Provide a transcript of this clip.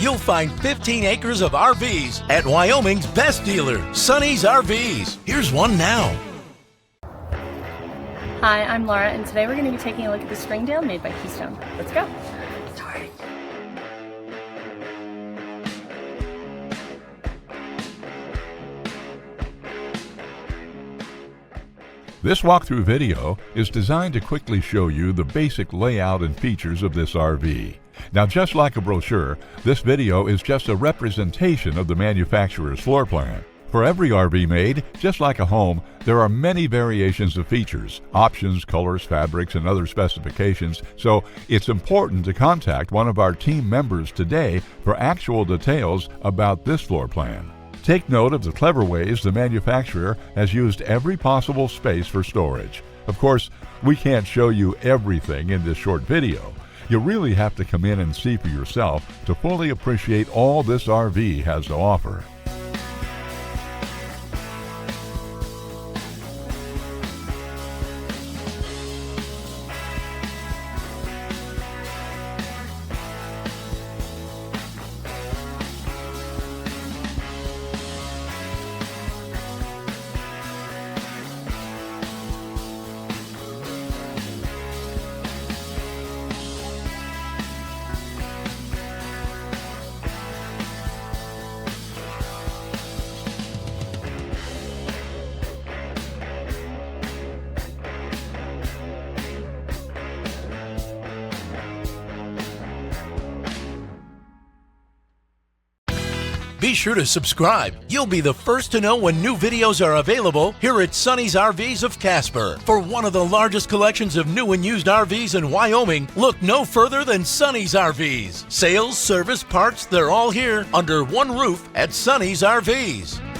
you'll find 15 acres of RVs at Wyoming's best dealer, Sonny's RVs. Here's one now. Hi, I'm Laura, and today we're going to be taking a look at the Springdale made by Keystone. Let's go. This walkthrough video is designed to quickly show you the basic layout and features of this RV. Now, just like a brochure, this video is just a representation of the manufacturer's floor plan. For every RV made, just like a home, there are many variations of features, options, colors, fabrics, and other specifications, so it's important to contact one of our team members today for actual details about this floor plan. Take note of the clever ways the manufacturer has used every possible space for storage. Of course, we can't show you everything in this short video. You really have to come in and see for yourself to fully appreciate all this RV has to offer. Be sure to subscribe. You'll be the first to know when new videos are available here at Sonny's RVs of Casper. For one of the largest collections of new and used RVs in Wyoming, look no further than Sonny's RVs. Sales, service, parts, they're all here under one roof at Sonny's RVs.